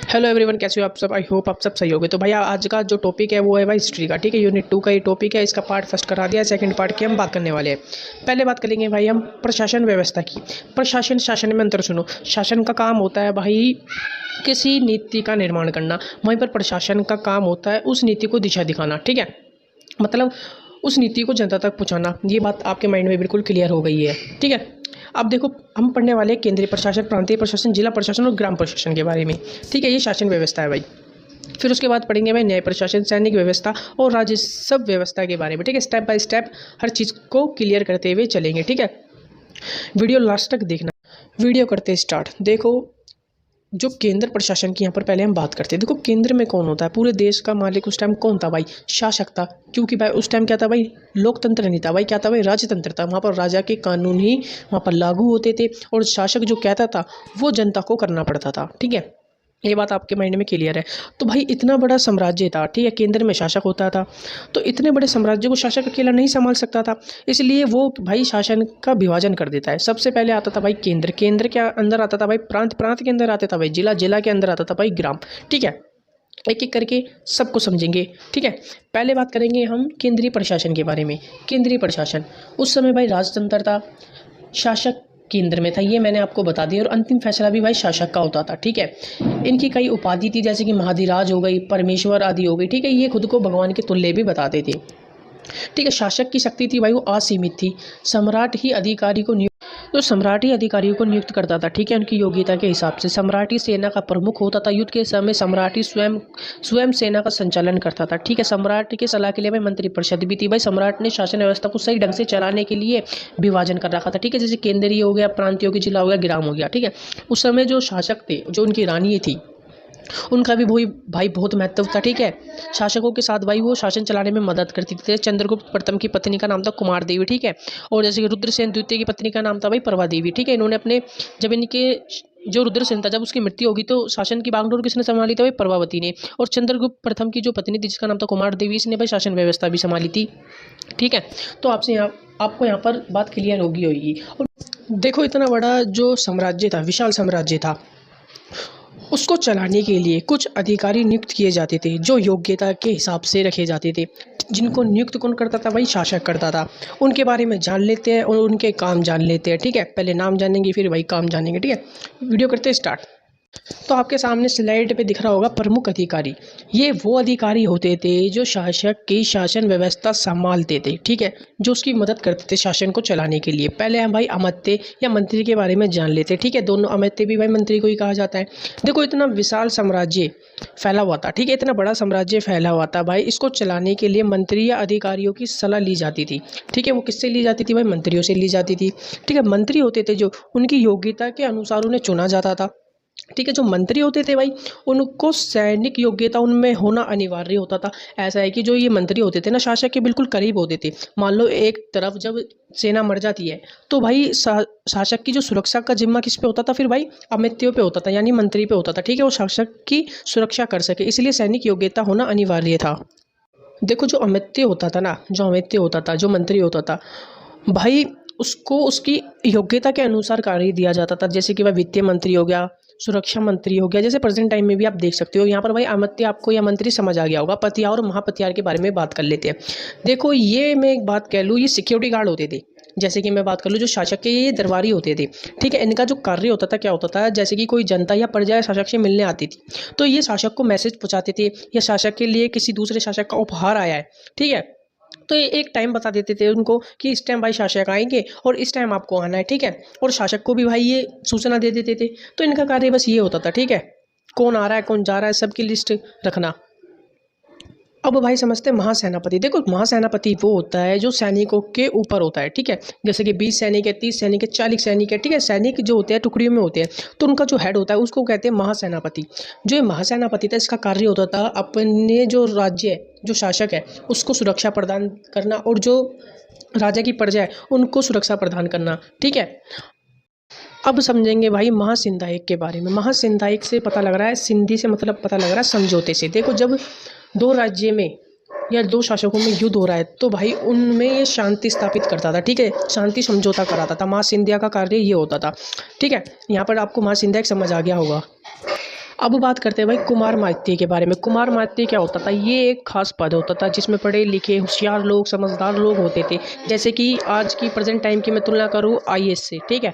Hello everyone, कैसे हो आप सब। आई होप आप सब सही होगे। तो भाई आज का जो टॉपिक है वो है भाई हिस्ट्री का। ठीक है, यूनिट 2 का ये टॉपिक है। इसका पार्ट फर्स्ट करा दिया है, सेकंड पार्ट की हम बात करने वाले हैं। पहले बात करेंगे भाई हम प्रशासन व्यवस्था की। प्रशासन, शासन में अंतर सुनो। शासन का काम होता है भाई किसी नीति का निर्माण करना, वहीं पर प्रशासन का काम होता है उस नीति को दिशा दिखाना। ठीक है, मतलब उस नीति को जनता तक पहुँचाना। ये बात आपके माइंड में बिल्कुल क्लियर हो गई है। ठीक है, अब देखो हम पढ़ने वाले हैं केंद्रीय प्रशासन, प्रांतीय प्रशासन, जिला प्रशासन और ग्राम प्रशासन के बारे में। ठीक है, ये शासन व्यवस्था है भाई। फिर उसके बाद पढ़ेंगे भाई न्याय प्रशासन, सैनिक व्यवस्था और राजस्व व्यवस्था के बारे में। ठीक है, स्टेप बाय स्टेप हर चीज़ को क्लियर करते हुए चलेंगे। ठीक है, वीडियो लास्ट तक देखना। वीडियो करते स्टार्ट। देखो जो केंद्र प्रशासन की यहाँ पर पहले हम बात करते हैं। देखो केंद्र में कौन होता है, पूरे देश का मालिक उस टाइम कौन था भाई? शासक था। क्योंकि भाई उस टाइम क्या था भाई? लोकतंत्र नहीं था भाई, क्या था भाई? राजतंत्र था। वहाँ पर राजा के कानून ही वहाँ पर लागू होते थे और शासक जो कहता था वो जनता को करना पड़ता था। ठीक है, ये बात आपके माइंड में क्लियर है। तो भाई इतना बड़ा साम्राज्य था, ठीक है, केंद्र में शासक होता था। तो इतने बड़े साम्राज्य को शासक अकेला नहीं संभाल सकता था, इसलिए वो भाई शासन का विभाजन कर देता है। सबसे पहले आता था भाई केंद्र, केंद्र के अंदर आता था भाई प्रांत, प्रांत के अंदर आता था भाई जिला, जिला के अंदर आता था भाई ग्राम। ठीक है, एक एक करके सबको समझेंगे। ठीक है, पहले बात करेंगे हम केंद्रीय प्रशासन के बारे में। केंद्रीय प्रशासन उस समय भाई राजतंत्र था, शासक केंद्र में था, ये मैंने आपको बता दिया। और अंतिम फैसला भी भाई शासक का होता था। ठीक है, इनकी कई उपाधि थी, जैसे कि महाधिराज हो गई, परमेश्वर आदि हो गई। ठीक है, ये खुद को भगवान के तुल्य भी बताते थे। ठीक है, शासक की शक्ति थी भाई वो असीमित थी। सम्राट ही अधिकारी को नियुक्त तो सम्राट ही अधिकारियों को नियुक्त करता था। ठीक है, उनकी योग्यता के हिसाब से। सम्राट ही सेना का प्रमुख होता था। युद्ध के समय सम्राट ही स्वयं सेना का संचालन करता था। ठीक है, सम्राट की सलाह के लिए भाई मंत्रिपरिषद भी थी। भाई सम्राट ने शासन व्यवस्था को सही ढंग से चलाने के लिए विभाजन कर रखा था। ठीक है, जैसे केंद्रीय हो गया, प्रांतीय की, जिला हो गया, ग्राम हो गया। ठीक है, उस समय जो शासक थे, जो उनकी रानी थी, उनका भी वही भाई बहुत महत्व था। ठीक है, शासकों के साथ भाई वो शासन चलाने में मदद करती थी। चंद्रगुप्त प्रथम की पत्नी का नाम था कुमार देवी। ठीक है, और जैसे कि रुद्रसेन द्वितीय की पत्नी का नाम था भाई प्रभा देवी। ठीक है, इन्होंने अपने जब इनके जो रुद्रसेन था, जब उसकी मृत्यु होगी तो शासन की बागडोर किसने संभाली थी भाई? प्रभावती ने। और चंद्रगुप्त प्रथम की जो पत्नी थी जिसका नाम था कुमार देवी, इसने भाई शासन व्यवस्था भी संभाली थी। ठीक है, तो आपको यहाँ पर बात क्लियर होगी। और देखो इतना बड़ा जो साम्राज्य था, विशाल साम्राज्य था, उसको चलाने के लिए कुछ अधिकारी नियुक्त किए जाते थे जो योग्यता के हिसाब से रखे जाते थे। जिनको नियुक्त कौन करता था भाई? शासक करता था। उनके बारे में जान लेते हैं और उनके काम जान लेते हैं। ठीक है, पहले नाम जानेंगे फिर भाई काम जानेंगे। ठीक है, वीडियो करते हैं स्टार्ट। तो आपके सामने स्लाइड पे दिख रहा होगा प्रमुख अधिकारी। ये वो अधिकारी होते थे जो शासक की शासन व्यवस्था संभालते थे। ठीक है, जो उसकी मदद करते थे शासन को चलाने के लिए। पहले हम भाई अमात्य या मंत्री के बारे में जान लेते हैं। ठीक है, दोनों अमात्य भी भाई मंत्री को ही कहा जाता है। देखो इतना विशाल साम्राज्य फैला हुआ था। ठीक है, इतना बड़ा साम्राज्य फैला हुआ था भाई, इसको चलाने के लिए मंत्री या अधिकारियों की सलाह ली जाती थी। ठीक है, वो किससे ली जाती थी भाई? मंत्रियों से ली जाती थी। ठीक है, मंत्री होते थे जो उनकी योग्यता के अनुसार उन्हें चुना जाता था। ठीक है, जो मंत्री होते थे भाई उनको सैनिक योग्यता उनमें होना अनिवार्य होता था। ऐसा है कि जो ये मंत्री होते थे ना, शासक के बिल्कुल करीब होते थे। मान लो एक तरफ जब सेना मर जाती है तो भाई शासक की जो सुरक्षा का जिम्मा किस पे होता था? फिर भाई अमात्यों पे होता था, यानी मंत्री पे होता था। ठीक है, वो शासक की सुरक्षा कर सके, इसलिए सैनिक योग्यता होना अनिवार्य था। देखो जो अमात्य होता था ना, जो अमात्य होता था, जो मंत्री होता था भाई, उसको उसकी योग्यता के अनुसार कार्य दिया जाता था। जैसे कि भाई वित्तीय मंत्री हो गया, सुरक्षा मंत्री हो गया, जैसे प्रेजेंट टाइम में भी आप देख सकते हो। यहाँ पर भाई अमात्य आपको या मंत्री समझ आ गया होगा। पतियार और महापतियार के बारे में बात कर लेते हैं। देखो ये मैं एक बात कह लूँ, ये सिक्योरिटी गार्ड होते थे। जैसे कि मैं बात कर लूँ जो शासक के, ये दरबारी होते थे। ठीक है, इनका जो कार्य होता था क्या होता था, जैसे कि कोई जनता या प्रजा शासक से मिलने आती थी तो ये शासक को मैसेज पहुँचाते थे, या शासक के लिए किसी दूसरे शासक का उपहार आया है। ठीक है, तो ये एक टाइम बता देते थे उनको कि इस टाइम भाई शासक आएंगे और इस टाइम आपको आना है। ठीक है, और शासक को भी भाई ये सूचना दे देते थे। तो इनका कार्य बस ये होता था। ठीक है, कौन आ रहा है कौन जा रहा है सबकी लिस्ट रखना। अब भाई समझते हैं महासेनापति। देखो महासेनापति वो होता है जो सैनिकों के ऊपर होता है। ठीक है, जैसे कि 20 सैनिक है, 30 सैनिक है, 40 सैनिक है। ठीक है, सैनिक जो होते हैं टुकड़ियों में होते हैं, तो उनका जो हेड होता है उसको कहते हैं महासेनापति। जो ये महासेनापति था इसका कार्य होता था अपने जो राज्य है, जो शासक है उसको सुरक्षा प्रदान करना, और जो राजा की प्रजा है उनको सुरक्षा प्रदान करना। ठीक है, अब समझेंगे भाई महासिंधायक के बारे में। महासिंधायक से पता लग रहा है, सिंधी से मतलब पता लग रहा है समझौते से। देखो जब दो राज्य में या दो शासकों में युद्ध हो रहा है तो भाई उनमें ये शांति स्थापित करता था। ठीक है, शांति समझौता कराता था। महासिंधिया का कार्य ये होता था। ठीक है, यहाँ पर आपको महासिंधिया समझ आ गया होगा। अब बात करते हैं भाई कुमार मात्य के बारे में। कुमार मात्य क्या होता था? ये एक खास पद होता था जिसमें पढ़े लिखे होशियार लोग, समझदार लोग होते थे। जैसे कि आज की प्रेजेंट टाइम की मैं तुलना करूँ आईएएस से, ठीक है।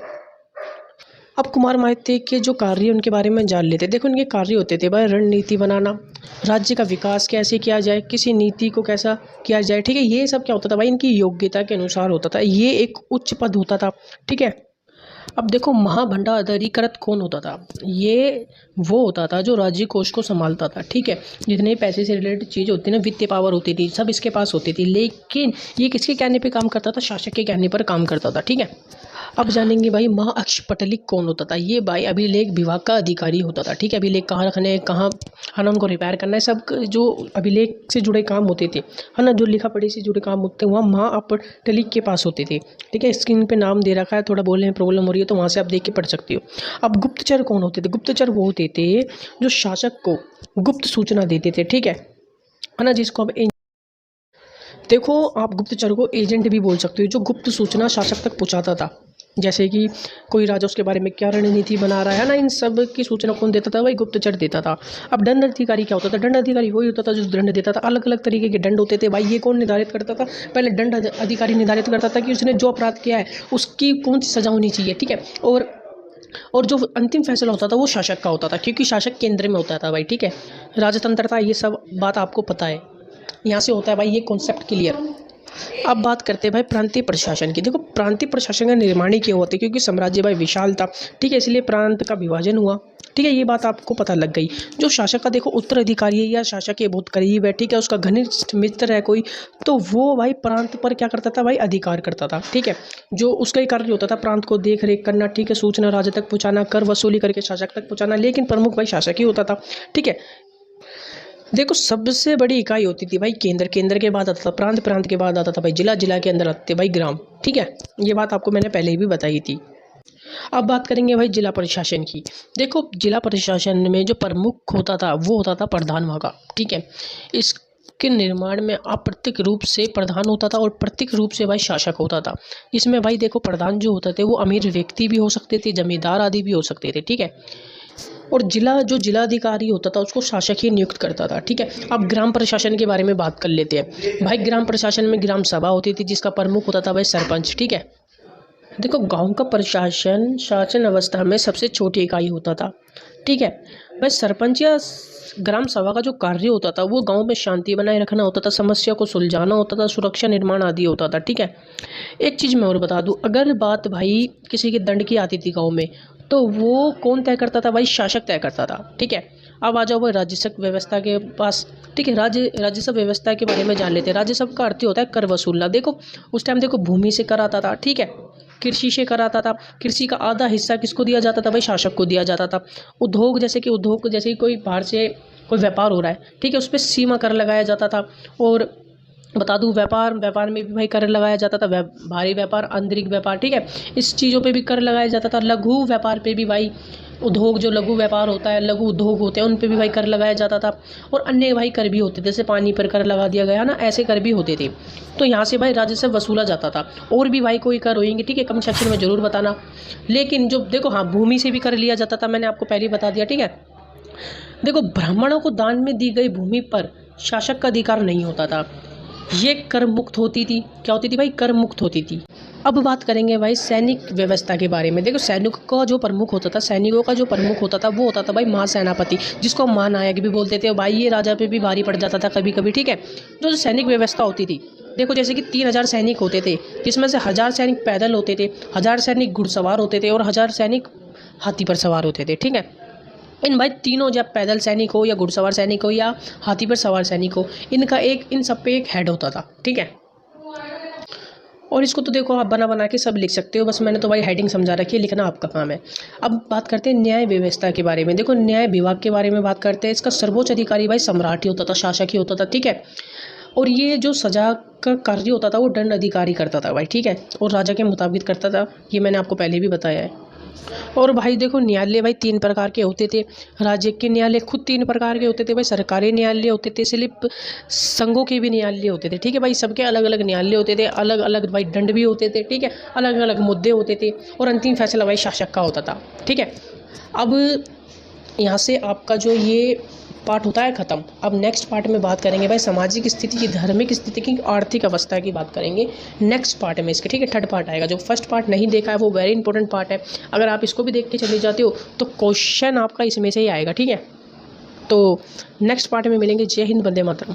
अब कुमार मात्य के जो कार्य उनके बारे में जान लेते। देखो उनके कार्य होते थे भाई रणनीति बनाना, राज्य का विकास कैसे किया जाए, किसी नीति को कैसा किया जाए, ठीक है। ये सब क्या होता था भाई इनकी योग्यता के अनुसार होता था। ये एक उच्च पद होता था, ठीक है। अब देखो महाभंडारीकृत कौन होता था? ये वो होता था जो राज्य कोष को संभालता था, ठीक है। जितने पैसे से रिलेटेड चीज़ होती है ना, वित्तीय पावर होती थी, सब इसके पास होती थी। लेकिन ये किसके कहने पे काम करता था? शासक के कहने पर काम करता था, ठीक है। अब जानेंगे भाई महाअक्षपटलिक कौन होता था? ये भाई अभिलेख विभाग का अधिकारी होता था, ठीक है। अभिलेख कहाँ रखने हैं, कहाँ है ना उनको रिपेयर करना है, सब जो अभिलेख से जुड़े काम होते थे, है ना, जो लिखा पढ़ी से जुड़े काम होते हैं वहाँ महाअक्षपटलिक के पास होते थे, ठीक है। स्क्रीन पे नाम दे रखा है, थोड़ा बोलने में प्रॉब्लम हो रही है तो वहाँ से आप देख के पढ़ सकती हो। अब गुप्तचर कौन होते थे? गुप्तचर वो होते थे जो शासक को गुप्त सूचना देते थे, ठीक है ना, जिसको अब देखो आप गुप्तचर को एजेंट भी बोल सकते हो, जो गुप्त सूचना शासक तक पहुंचाता था। जैसे कि कोई राजा उसके बारे में क्या रणनीति बना रहा है ना, इन सब की सूचना कौन देता था? वही गुप्तचर देता था। अब दंड अधिकारी क्या होता था? दंड अधिकारी वही होता था जो दंड देता था। अलग अलग तरीके के दंड होते थे भाई। ये कौन निर्धारित करता था? पहले दंड अधिकारी निर्धारित करता था कि उसने जो अपराध किया है उसकी कौन सी सजा होनी चाहिए, ठीक है। और जो अंतिम फैसला होता था वो शासक का होता था, क्योंकि शासक केंद्र में होता था भाई, ठीक है। राजतंत्रता ये सब बात आपको पता है, यहाँ से होता है भाई ये कॉन्सेप्ट क्लियर। अब बात करते हैं भाई प्रांतीय प्रशासन की। देखो प्रांतीय प्रशासन का निर्माण ही क्यों होता है? क्योंकि साम्राज्य भाई विशाल था, ठीक है, इसलिए प्रांत का विभाजन हुआ, ठीक है। ये बात आपको पता लग गई। जो शासक का देखो उत्तराधिकारी है या शासक के बहुत करीब है, ठीक है, उसका घनिष्ठ मित्र है कोई, तो वो भाई प्रांत पर क्या करता था भाई? अधिकार करता था, ठीक है। जो उसका ही कार्य होता था प्रांत को देख रेख करना, ठीक है, सूचना राजा तक पहुँचाना, कर वसूली करके शासक तक पहुँचाना, लेकिन प्रमुख भाई शासक ही होता था, ठीक है। देखो सबसे बड़ी इकाई होती थी भाई केंद्र, केंद्र के बाद आता था प्रांत, प्रांत के बाद आता था भाई जिला, जिला के अंदर आते थे भाई ग्राम, ठीक है। ये बात आपको मैंने पहले ही भी बताई थी। अब बात करेंगे भाई जिला प्रशासन की। देखो जिला प्रशासन में जो प्रमुख होता था वो होता था प्रधान वहाँ का, ठीक है। इसके निर्माण में अप्रत्यक्ष रूप से प्रधान होता था और प्रत्यक्ष रूप से भाई शासक होता था। इसमें भाई देखो प्रधान जो होते थे वो अमीर व्यक्ति भी हो सकते थे, जमींदार आदि भी हो सकते थे, ठीक है। और जो जिलाधिकारी होता था उसको शासक ही नियुक्त करता था, ठीक है। अब ग्राम प्रशासन के बारे में बात कर लेते हैं भाई। ग्राम प्रशासन में ग्राम सभा होती थी जिसका प्रमुख होता था भाई सरपंच, ठीक है। देखो गांव का प्रशासन शासन अवस्था में सबसे छोटी इकाई होता था, ठीक है। भाई सरपंच या ग्राम सभा का जो कार्य होता था वो गांव में शांति बनाए रखना होता था, समस्या को सुलझाना होता था, सुरक्षा निर्माण आदि होता था, ठीक है। एक चीज़ मैं और बता दूं, अगर बात भाई किसी के दंड की आती थी गांव में तो वो कौन तय करता था भाई? शासक तय करता था, ठीक है। अब आ जाओ भाई राजस्व व्यवस्था के पास, ठीक है। राजस्व व्यवस्था के बारे में जान लेते हैं। राजस्व का अर्थ होता है कर वसूलना। देखो उस टाइम देखो भूमि से कर आता था, ठीक है, कृषि से कर आता था। कृषि का आधा हिस्सा किसको दिया जाता था भाई? शासक को दिया जाता था। उद्योग जैसे कि कोई बाहर से कोई व्यापार हो रहा है, ठीक है, उस पर सीमा कर लगाया जाता था। और बता दूं व्यापार में भी भाई कर लगाया जाता था, भारी व्यापार, आंतरिक व्यापार, ठीक है, इस चीज़ों पे भी कर लगाया जाता था। लघु व्यापार पे भी भाई, उद्योग जो लघु व्यापार होता है, लघु उद्योग होते हैं, उन पे भी भाई कर लगाया जाता था। और अन्य भाई कर भी होते थे, जैसे पानी पर कर लगा दिया गया ना, ऐसे कर भी होते थे। तो यहाँ से भाई राजस्व वसूला जाता था। और भी भाई कोई कर होंगे, ठीक है, कमेंट सेक्शन में ज़रूर बताना। लेकिन जो देखो हाँ भूमि से भी कर लिया जाता था, मैंने आपको पहले ही बता दिया, ठीक है। देखो ब्राह्मणों को दान में दी गई भूमि पर शासक का अधिकार नहीं होता था, ये कर मुक्त होती थी। क्या होती थी भाई? कर मुक्त होती थी। अब बात करेंगे भाई सैनिक व्यवस्था के बारे में। देखो सैनिकों का जो प्रमुख होता था, वो होता था भाई महासेनापति, जिसको महानायक भी बोलते थे। भाई ये राजा पे भी भारी पड़ जाता था कभी कभी, ठीक है। जो सैनिक व्यवस्था होती थी, देखो जैसे कि 3000 सैनिक होते थे, जिसमें से 1000 सैनिक पैदल होते थे, 1000 सैनिक घुड़सवार होते थे और 1000 सैनिक हाथी पर सवार होते थे, ठीक है। इन भाई तीनों, जब पैदल सैनिक हो या घुड़सवार सैनिक हो या हाथी पर सवार सैनिक हो, इन सब पे एक हेड होता था, ठीक है। और इसको तो देखो आप बना के सब लिख सकते हो, बस मैंने तो भाई हेडिंग समझा रखी है, लिखना आपका काम है। अब बात करते हैं न्याय व्यवस्था के बारे में। देखो न्याय विभाग के बारे में बात करते हैं। इसका सर्वोच्च अधिकारी भाई सम्राट ही होता था, शासक ही होता था, ठीक है। और ये जो सजा का कार्य होता था वो दंड अधिकारी करता था भाई, ठीक है, और राजा के मुताबिक करता था। ये मैंने आपको पहले भी बताया है। और भाई देखो न्यायालय भाई 3 प्रकार के होते थे। राज्य के न्यायालय खुद 3 प्रकार के होते थे भाई। सरकारी न्यायालय होते थे, सिर्फ संघों के भी न्यायालय होते थे, ठीक है भाई। सबके अलग अलग न्यायालय होते थे, अलग अलग भाई दंड भी होते थे, ठीक है, अलग अलग मुद्दे होते थे। और अंतिम फैसला भाई शासक का होता था, ठीक है। अब यहाँ से आपका जो ये पार्ट होता है ख़त्म। अब नेक्स्ट पार्ट में बात करेंगे भाई सामाजिक स्थिति की, धार्मिक स्थिति की, आर्थिक अवस्था की बात करेंगे नेक्स्ट पार्ट में इसके, ठीक है। थर्ड पार्ट आएगा। जो फर्स्ट पार्ट नहीं देखा है वो वेरी इंपॉर्टेंट पार्ट है, अगर आप इसको भी देख के चले जाते हो तो क्वेश्चन आपका इसमें से ही आएगा, ठीक है। तो नेक्स्ट पार्ट में मिलेंगे। जय हिंद, वंदे मातरम।